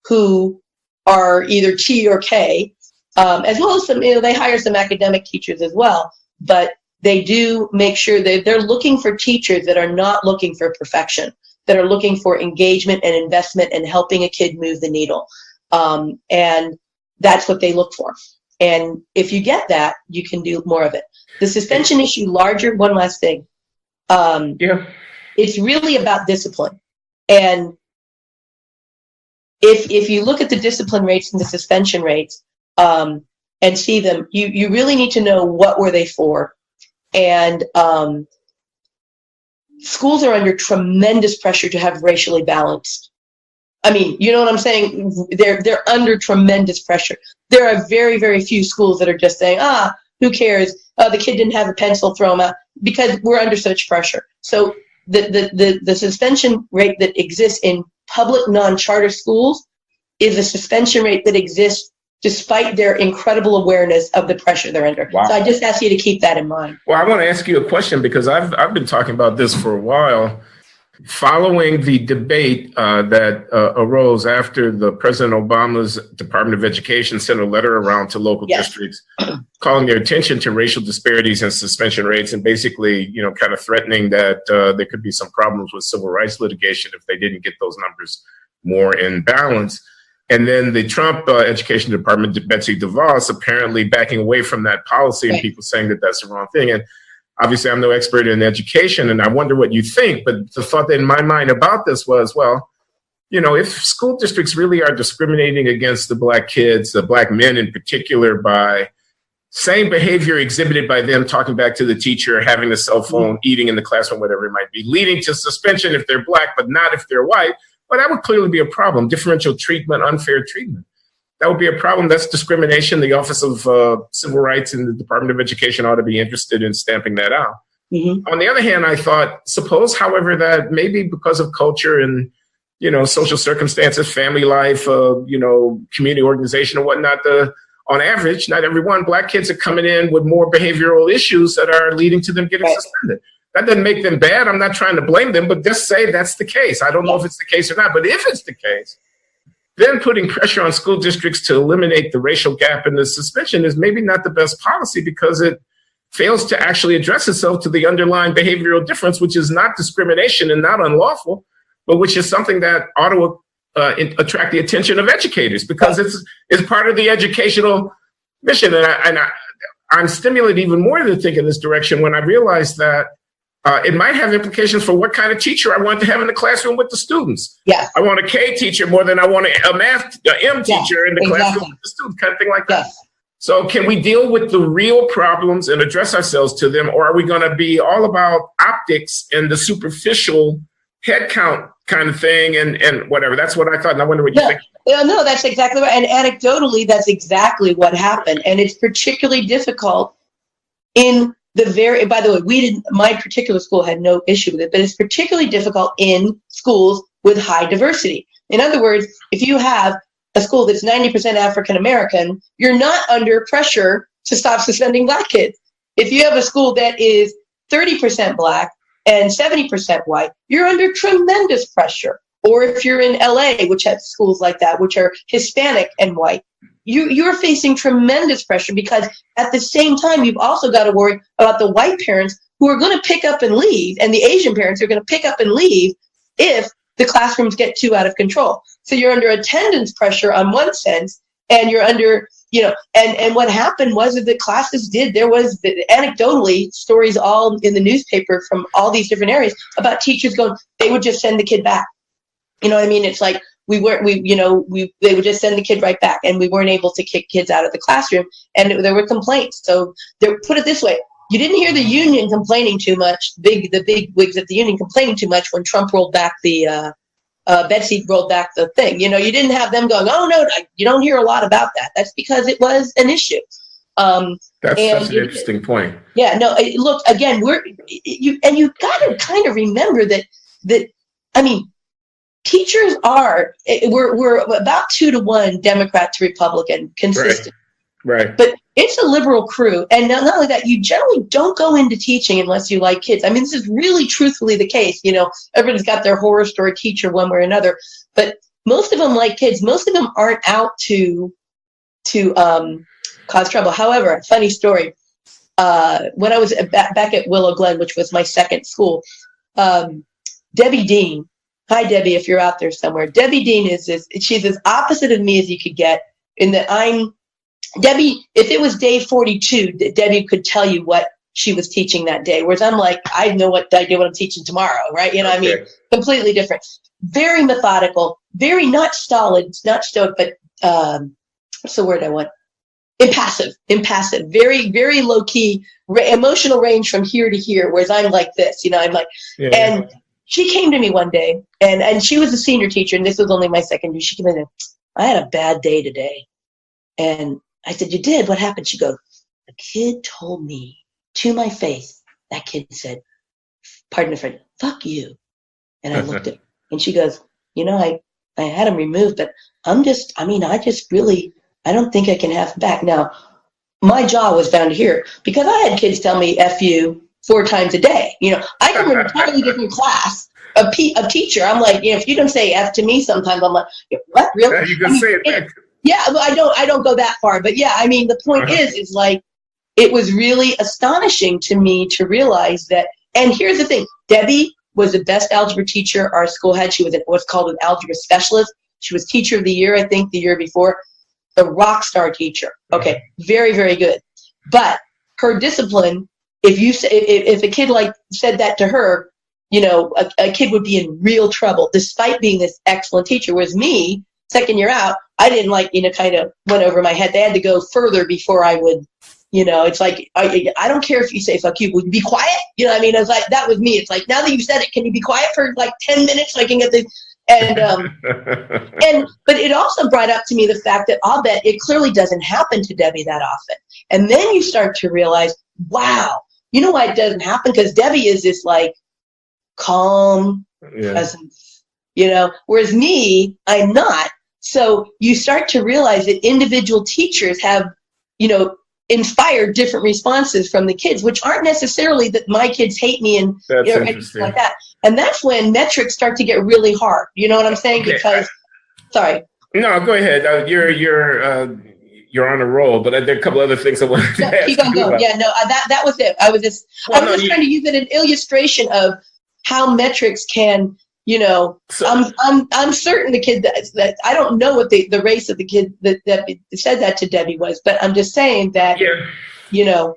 who are either T or K, as well as some, they hire some academic teachers as well. But they do make sure that they're looking for teachers that are not looking for perfection, that are looking for engagement and investment and helping a kid move the needle. And that's what they look for. And if you get that, you can do more of it. The suspension issue larger, one last thing. It's really about discipline. And if you look at the discipline rates and the suspension rates and see them, you really need to know what were they for. And schools are under tremendous pressure to have racially balanced. I mean, you know what I'm saying? They're under tremendous pressure. There are very, very few schools that are just saying, who cares? The kid didn't have a pencil, throw him out, because we're under such pressure. So the suspension rate that exists in public non-charter schools is a suspension rate that exists despite their incredible awareness of the pressure they're under. Wow. So I just ask you to keep that in mind. Well, I want to ask you a question, because I've been talking about this for a while. Following the debate that arose after the President Obama's Department of Education sent a letter around to local districts calling their attention to racial disparities and suspension rates, and basically, kind of threatening that there could be some problems with civil rights litigation if they didn't get those numbers more in balance. And then the Trump Education Department, Betsy DeVos, apparently backing away from that policy, and people saying that that's the wrong thing. And obviously I'm no expert in education, and I wonder what you think, but the thought in my mind about this was, well, you know, if school districts really are discriminating against the Black kids, the Black men in particular, by same behavior exhibited by them talking back to the teacher, having the cell phone, eating in the classroom, whatever it might be, leading to suspension if they're Black, but not if they're white, well, that would clearly be a problem. Differential treatment, unfair treatment. That would be a problem. That's discrimination. The Office of Civil Rights and the Department of Education ought to be interested in stamping that out. On the other hand, I thought, suppose, however, that maybe because of culture and, you know, social circumstances, family life, you know, community organization and whatnot, on average, not everyone, Black kids are coming in with more behavioral issues that are leading to them getting suspended. That doesn't make them bad. I'm not trying to blame them, but just say that's the case. I don't know if it's the case or not, but if it's the case, then putting pressure on school districts to eliminate the racial gap in the suspension is maybe not the best policy, because it fails to actually address itself to the underlying behavioral difference, which is not discrimination and not unlawful, but which is something that ought to attract the attention of educators, because it's part of the educational mission. And I'm stimulated even more to think in this direction when I realized that it might have implications for what kind of teacher I want to have in the classroom with the students. I want a K teacher more than I want a M teacher in the classroom with the students, kind of thing like that. So can we deal with the real problems and address ourselves to them, or are we going to be all about optics and the superficial head count kind of thing and whatever? That's what I thought, and I wonder what you think. Yeah, no, that's exactly right. And anecdotally, that's exactly what happened. And it's particularly difficult in the by the way, my particular school had no issue with it, but it's particularly difficult in schools with high diversity. In other words, if you have a school that's 90% African American, you're not under pressure to stop suspending Black kids. If you have a school that is 30% Black and 70% white, you're under tremendous pressure. Or if you're in LA, which has schools like that, which are Hispanic and white, you're facing tremendous pressure, because at the same time, you've also got to worry about the white parents who are going to pick up and leave, and the Asian parents are going to pick up and leave if the classrooms get too out of control. So you're under attendance pressure on one sense, and you're under, you know, and what happened was that the classes there was anecdotally stories all in the newspaper from all these different areas about teachers going, they would just send the kid back. You know what I mean? It's like they would just send the kid right back, and we weren't able to kick kids out of the classroom, and there were complaints. So put it this way, you didn't hear the union complaining too much, the big wigs at the union complaining too much when Trump rolled back Betsy rolled back the thing. You know, you didn't have them going, oh no, you don't hear a lot about that. That's because it was an issue. That's such an interesting point. Yeah, no, look, again, you got to kind of remember that I mean, teachers we're about 2-to-1 Democrat to Republican consistent. Right. But it's a liberal crew. And not only that, you generally don't go into teaching unless you like kids. I mean, this is really truthfully the case. You know, everybody's got their horror story teacher one way or another. But most of them like kids. Most of them aren't out to cause trouble. However, funny story. When I was back at Willow Glen, which was my second school, Debbie Dean. Hi, Debbie, if you're out there somewhere. Debbie Dean she's as opposite of me as you could get, in that Debbie, if it was day 42, Debbie could tell you what she was teaching that day. Whereas I'm like, I have no idea what I'm teaching tomorrow, right? You know what I mean? Completely different. Very methodical, very not stolid, not stoic, but what's the word I want? Impassive, very, very low key, emotional range from here to here. Whereas I'm like this, you know, I'm like, and she came to me one day, and she was a senior teacher, and this was only my second year. She came in and said, I had a bad day today. And I said, you did? What happened? She goes, a kid told me to my face. That kid said, pardon the French, fuck you. And I looked at her, and she goes, you know, I had him removed, but I don't think I can have him back. Now, my jaw was down to here, because I had kids tell me F you 4 times a day. You know, I come from a totally different class of teacher. I'm like, you know, if you don't say F to me sometimes, I'm like, what, really? Yeah, you can say it back. Yeah, I don't go that far. But yeah, I mean, the point is like, it was really astonishing to me to realize that. And here's the thing, Debbie was the best algebra teacher our school had. She was what's called an algebra specialist. She was teacher of the year, I think, the year before. A rock star teacher. Okay, very, very good. But her discipline if a kid like said that to her, you know, a kid would be in real trouble despite being this excellent teacher. Whereas me, second year out, I didn't like, you know, kind of went over my head. They had to go further before I would, you know, it's like, I don't care if you say fuck you, will you be quiet? You know what I mean? I was like, that was me. It's like, now that you said it, can you be quiet for like 10 minutes so I can get the, but it also brought up to me the fact that I'll bet it clearly doesn't happen to Debbie that often. And then you start to realize, wow, you know why it doesn't happen? Because Debbie is this like calm presence, you know, whereas me, I'm not. So you start to realize that individual teachers have, you know, inspired different responses from the kids, which aren't necessarily that my kids hate me and that's, you know, anything like that. And that's when metrics start to get really hard. You know what I'm saying? Okay. Because, sorry. No, go ahead. You're on a roll, but there are a couple other things I wanted to ask. Keep on going. About. Yeah, no, that was it. I was just trying to use it an illustration of how metrics can, you know. So, I'm certain the kid that I don't know what the race of the kid that said that to Debbie was, but I'm just saying that, you know.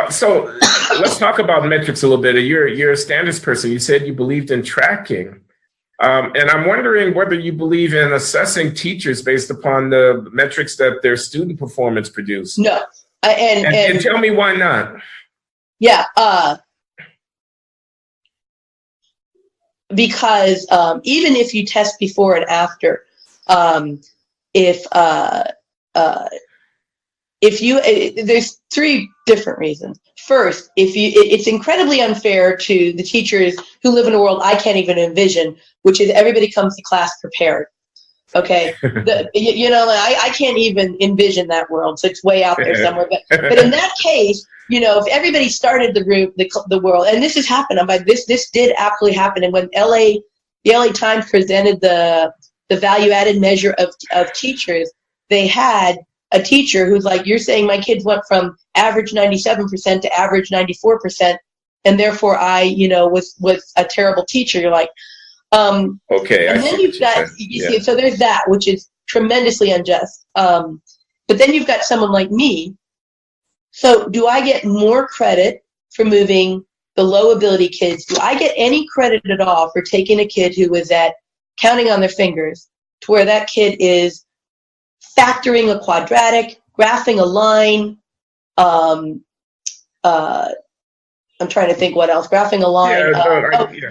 So let's talk about metrics a little bit. You're a standards person. You said you believed in tracking. And I'm wondering whether you believe in assessing teachers based upon the metrics that their student performance produce. No. And tell me why not. Yeah. Because even if you test before and after, there's three different reasons. First, it's incredibly unfair to the teachers who live in a world I can't even envision, which is everybody comes to class prepared. Okay, you know, I can't even envision that world, so it's way out there somewhere. But in that case, you know, if everybody started the world, and this has happened, this did absolutely happen. And when the LA Times presented the value added measure of teachers, they had a teacher who's like, you're saying my kids went from average 97% to average 94%, and therefore I, you know, was a terrible teacher. You're like, okay. And then you've got, see, so there's that, which is tremendously unjust. But then you've got someone like me. So do I get more credit for moving the low ability kids? Do I get any credit at all for taking a kid who was at counting on their fingers to where that kid is factoring a quadratic, graphing a line, I'm trying to think what else, graphing a line,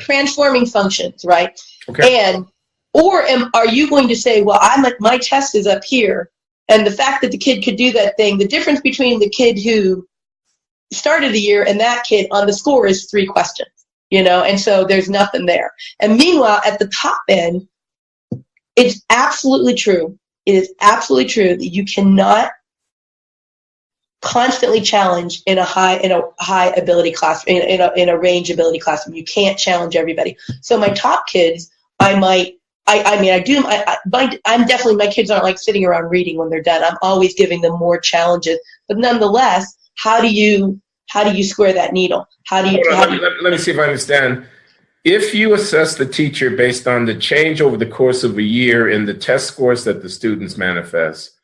transforming functions, right? Okay. Are you going to say, well, my test is up here, and the fact that the kid could do that thing, the difference between the kid who started the year and that kid on the score is 3 questions, you know, and so there's nothing there. And meanwhile, at the top end, it's absolutely true. It is absolutely true that you cannot constantly challenge in a high ability class, in a range ability classroom. You can't challenge everybody. So my top kids, I'm definitely, my kids aren't like sitting around reading when they're done. I'm always giving them more challenges, but nonetheless, how do you square that needle? Let me see if I understand. If you assess the teacher based on the change over the course of a year in the test scores that the students manifest,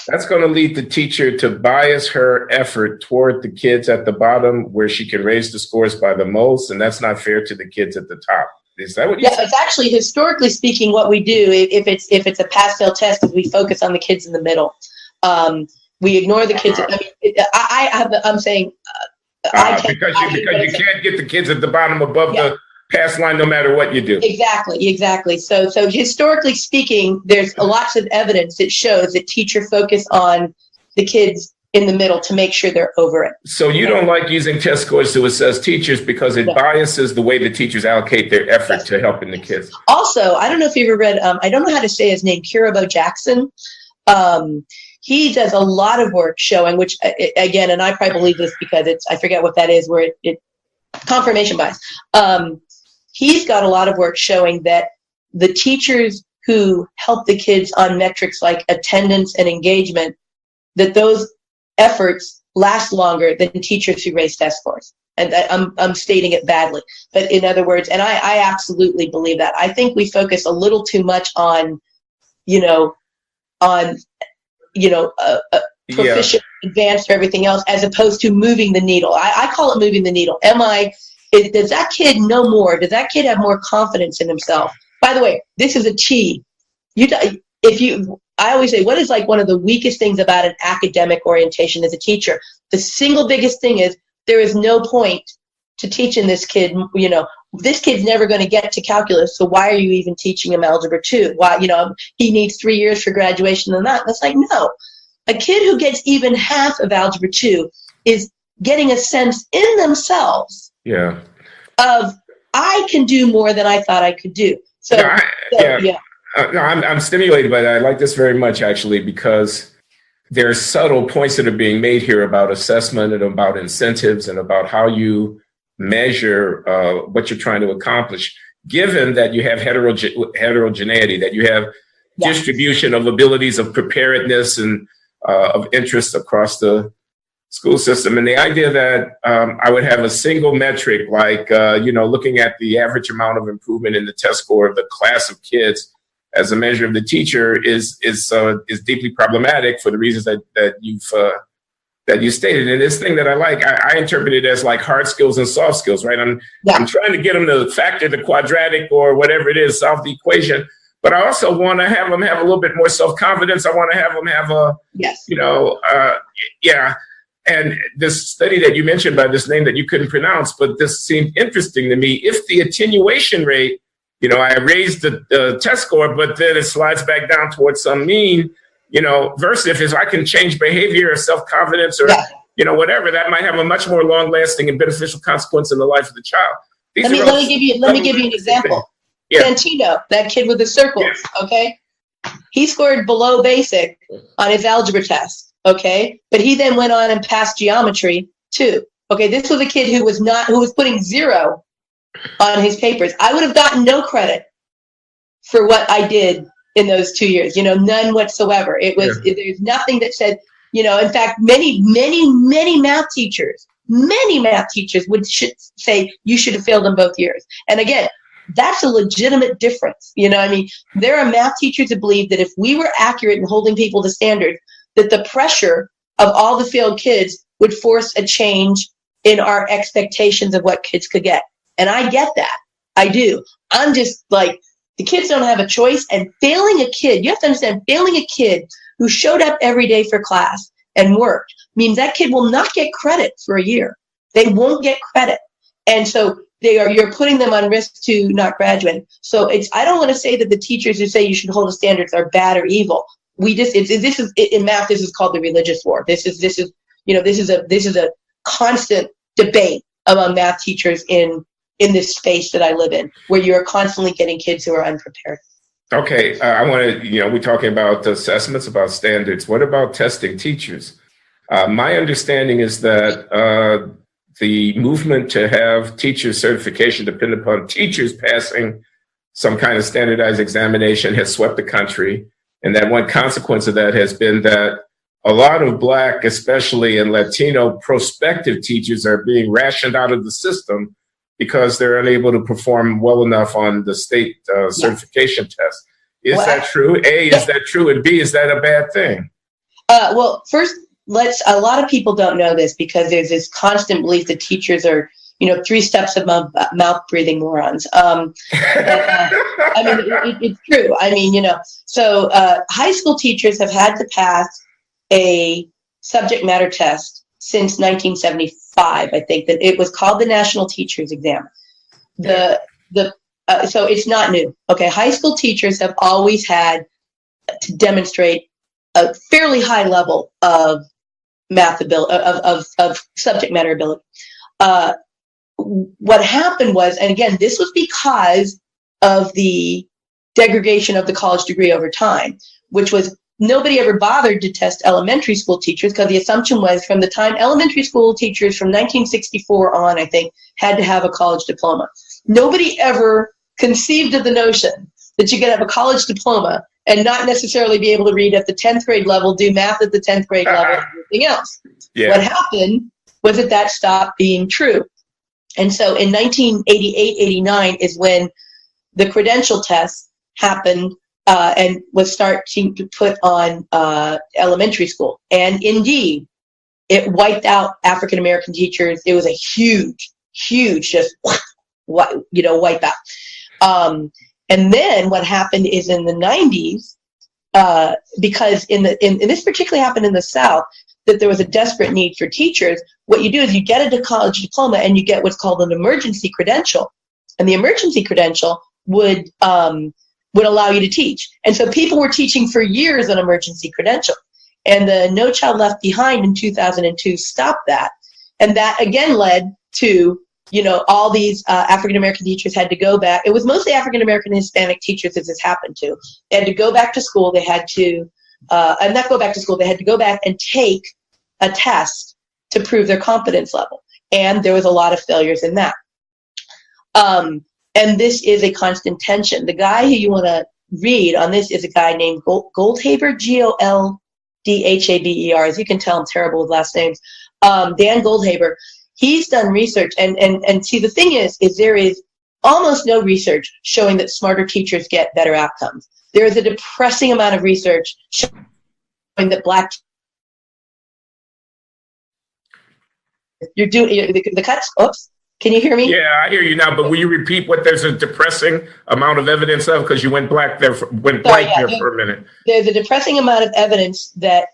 that's going to lead the teacher to bias her effort toward the kids at the bottom where she can raise the scores by the most, and that's not fair to the kids at the top. Is that what you said? It's actually, historically speaking, what we do, if it's a pass-fail test, is we focus on the kids in the middle. We ignore the kids. I'm saying... because you can't get the kids at the bottom above the pass line no matter what you do. Exactly. So historically speaking, there's lots of evidence that shows that teachers focus on the kids in the middle to make sure they're over it. So you don't like using test scores to assess teachers because it biases the way the teachers allocate their effort to helping the kids. Also, I don't know if you ever read, I don't know how to say his name, Kirabo Jackson. He does a lot of work showing, which again, and I probably believe this because I forget what that is, where it confirmation bias. He's got a lot of work showing that the teachers who help the kids on metrics like attendance and engagement, that those efforts last longer than teachers who raise test scores. And I'm stating it badly, but in other words, and I absolutely believe that. I think we focus a little too much on proficient, advanced, or everything else, as opposed to moving the needle. I call it moving the needle. Does that kid know more? Does that kid have more confidence in himself? By the way, this is a key. I always say, what is like one of the weakest things about an academic orientation as a teacher? The single biggest thing is there is no point to teaching this kid. This kid's never going to get to calculus, so why are you even teaching him algebra 2? Why, he needs 3 years for graduation and that. That's like, no. A kid who gets even half of algebra 2 is getting a sense in themselves of, I can do more than I thought I could do. I'm stimulated by that. I like this very much, actually, because there are subtle points that are being made here about assessment and about incentives and about how you measure what you're trying to accomplish, given that you have heterogeneity, that you have distribution of abilities, of preparedness and of interest across the school system. And the idea that I would have a single metric, like, looking at the average amount of improvement in the test score of the class of kids as a measure of the teacher is deeply problematic for the reasons that you stated. And this thing that I like, I interpret it as like hard skills and soft skills, right? I'm trying to get them to factor the quadratic or whatever it is, solve the equation. But I also want to have them have a little bit more self-confidence. I want to have them have And this study that you mentioned by this name that you couldn't pronounce, but this seemed interesting to me. If the attenuation rate, I raised the test score, but then it slides back down towards some mean, versus if I can change behavior or self-confidence or, whatever, that might have a much more long-lasting and beneficial consequence in the life of the child. Let me give you an example. Santino, that kid with the circles, okay? He scored below basic on his algebra test, okay? But he then went on and passed geometry too. Okay, this was a kid who was putting 0 on his papers. I would have gotten no credit for what I did in those 2 years, none whatsoever. There's nothing that said, in fact, many math teachers would say you should have failed them both years. And again, that's a legitimate difference. There are math teachers that believe that if we were accurate in holding people to standards, that the pressure of all the failed kids would force a change in our expectations of what kids could get. And I get that. I do. I'm just like, the kids don't have a choice. And failing a kid, you have to understand, failing a kid who showed up every day for class and worked means that kid will not get credit for a year. They won't get credit. And so you're putting them on risk to not graduate. So I don't want to say that the teachers who say you should hold the standards are bad or evil. In math, this is called the religious war. This is a constant debate among math teachers in this space that I live in, where you're constantly getting kids who are unprepared. Okay, I want to, we're talking about assessments, about standards. What about testing teachers? My understanding is that the movement to have teacher certification dependent upon teachers passing some kind of standardized examination has swept the country. And that one consequence of that has been that a lot of Black, especially and Latino prospective teachers are being rationed out of the system because they're unable to perform well enough on the state certification test. Is that true? A, is that true? And B, is that a bad thing? Well, first, a lot of people don't know this because there's this constant belief that teachers are, 3 steps above mouth breathing morons. It's true. So high school teachers have had to pass a subject matter test since 1975. I think that it was called the National Teachers Exam. So it's not new. Okay, high school teachers have always had to demonstrate a fairly high level of math ability, of subject matter ability. What happened was, and again, this was because of the degradation of the college degree over time, which was nobody ever bothered to test elementary school teachers because the assumption was from the time elementary school teachers from 1964 on, I think, had to have a college diploma. Nobody ever conceived of the notion that you could have a college diploma and not necessarily be able to read at the 10th grade level, do math at the 10th grade level, and everything else. Yeah. What happened was that stopped being true. And so in 1988, 89 is when the credential test happened and was starting to put on elementary school. And indeed, it wiped out African American teachers. It was a huge, just wipe out. And then what happened is in the 90s, because in this particularly happened in the South, that there was a desperate need for teachers. What you do is you get a college diploma and you get what's called an emergency credential, and the emergency credential would allow you to teach. And so people were teaching for years on emergency credential. And the No Child Left Behind in 2002 stopped that. And that again led to, all these African-American teachers had to go back. It was mostly African-American and Hispanic teachers that this happened to. They had to go back to school. They had to, not go back to school, they had to go back and take a test to prove their competence level. And there was a lot of failures in that. And this is a constant tension. The guy who you want to read on this is a guy named Goldhaber, Goldhaber. As you can tell, I'm terrible with last names. Dan Goldhaber. He's done research, and see, the thing is there is almost no research showing that smarter teachers get better outcomes. There is a depressing amount of research showing that you're doing the cuts. Oops. Can you hear me? Yeah, I hear you now. But will you repeat what there's a depressing amount of evidence of? Because you went blank there for a minute. There's a depressing amount of evidence that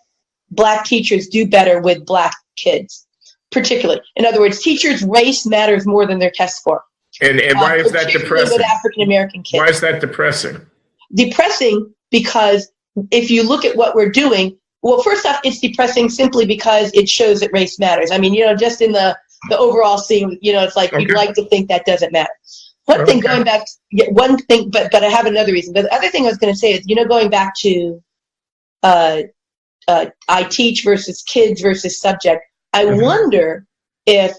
Black teachers do better with Black kids, particularly. In other words, teachers' race matters more than their test score. And why is that depressing? With African American kids. Why is that depressing? Depressing because if you look at what we're doing, well, first off, it's depressing simply because it shows that race matters. I mean, just in the overall scene, it's like you'd like to think that doesn't matter. One thing going back, but I have another reason. But the other thing I was going to say is, going back to I teach versus kids versus subject, I wonder if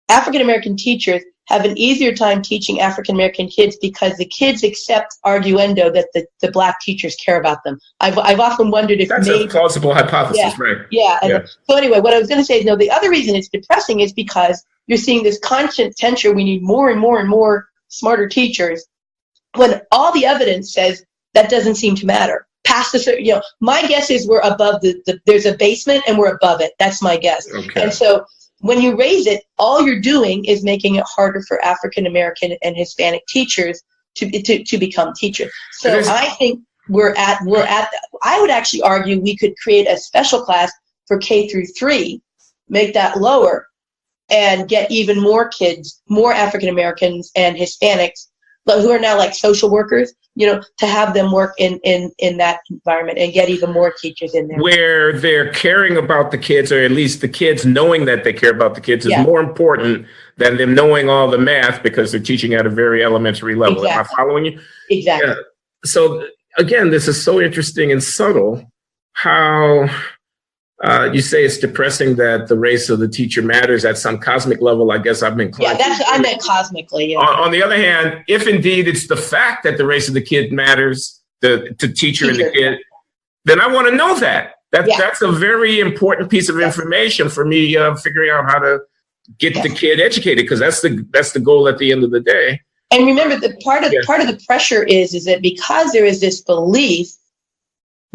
African American teachers have an easier time teaching African American kids because the kids accept arguendo that the Black teachers care about them. I've often wondered if that's a plausible hypothesis, right? Yeah. So anyway, what I was going to say is, the other reason it's depressing is because you're seeing this constant tension. We need more and more and more smarter teachers, when all the evidence says that doesn't seem to matter. Past the, my guess is we're above there's a basement and we're above it. That's my guess. Okay. And so when you raise it, all you're doing is making it harder for African American and Hispanic teachers to become teachers. So I think we're at. I would actually argue we could create a special class for K through 3, make that lower, and get even more kids, more African Americans and Hispanics who are now like social workers, to have them work in that environment and get even more teachers in there. Where they're caring about the kids, or at least the kids knowing that they care about the kids, is more important than them knowing all the math because they're teaching at a very elementary level. Exactly. Am I following you? Exactly. Yeah. So again, this is so interesting and subtle how you say it's depressing that the race of the teacher matters at some cosmic level. I guess I've been. Yeah, I meant cosmically. Yeah. On the other hand, if indeed it's the fact that the race of the kid matters, the teacher and the kid, then I want to know that. That's a very important piece of information for me figuring out how to get the kid educated, because that's the goal at the end of the day. And remember, the part of the pressure is that because there is this belief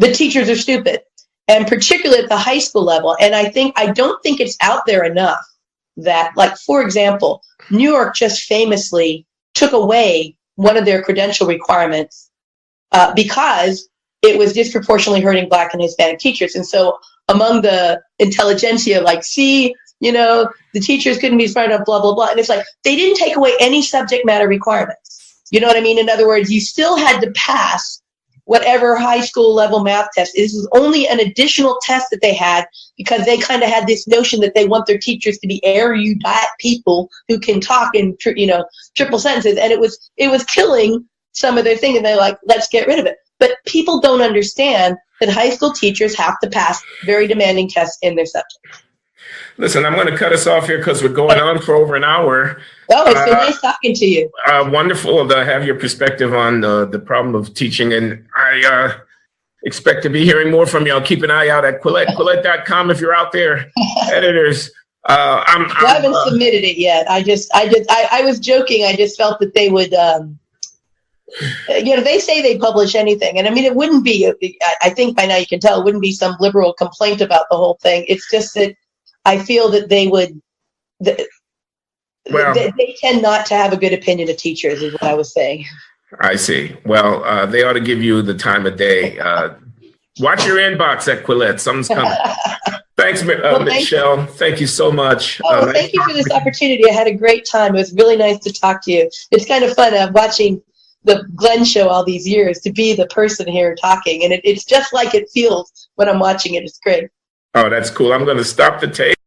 that teachers are stupid. And particularly at the high school level. And I don't think it's out there enough that, like, for example, New York just famously took away one of their credential requirements because it was disproportionately hurting Black and Hispanic teachers. And so among the intelligentsia, the teachers couldn't be smart enough, blah, blah, blah. And it's like, they didn't take away any subject matter requirements. You know what I mean? In other words, you still had to pass whatever high school level math test. This is only an additional test that they had because they kind of had this notion that they want their teachers to be erudite people who can talk in triple sentences, and it was killing some of their thing, and they're like, let's get rid of it. But people don't understand that high school teachers have to pass very demanding tests in their subject. Listen, I'm going to cut us off here because we're going on for over an hour. Oh, it's been nice talking to you. Wonderful to have your perspective on the problem of teaching. And I expect to be hearing more from you. I'll keep an eye out at Quillette, Quillette.com if you're out there, editors. I haven't submitted it yet. I was joking. I just felt that they would They say they publish anything. And I mean, it wouldn't be, I think by now you can tell, it wouldn't be some liberal complaint about the whole thing. It's just that I feel that they would, they tend not to have a good opinion of teachers, is what I was saying. I see. Well, they ought to give you the time of day. Watch your inbox at Quillette. Something's coming. Thanks, Michele. Thank you so much. Nice thank you for this opportunity. I had a great time. It was really nice to talk to you. It's kind of fun watching the Glenn show all these years, to be the person here talking. And it's just like it feels when I'm watching it. It's great. Oh, that's cool. I'm going to stop the tape.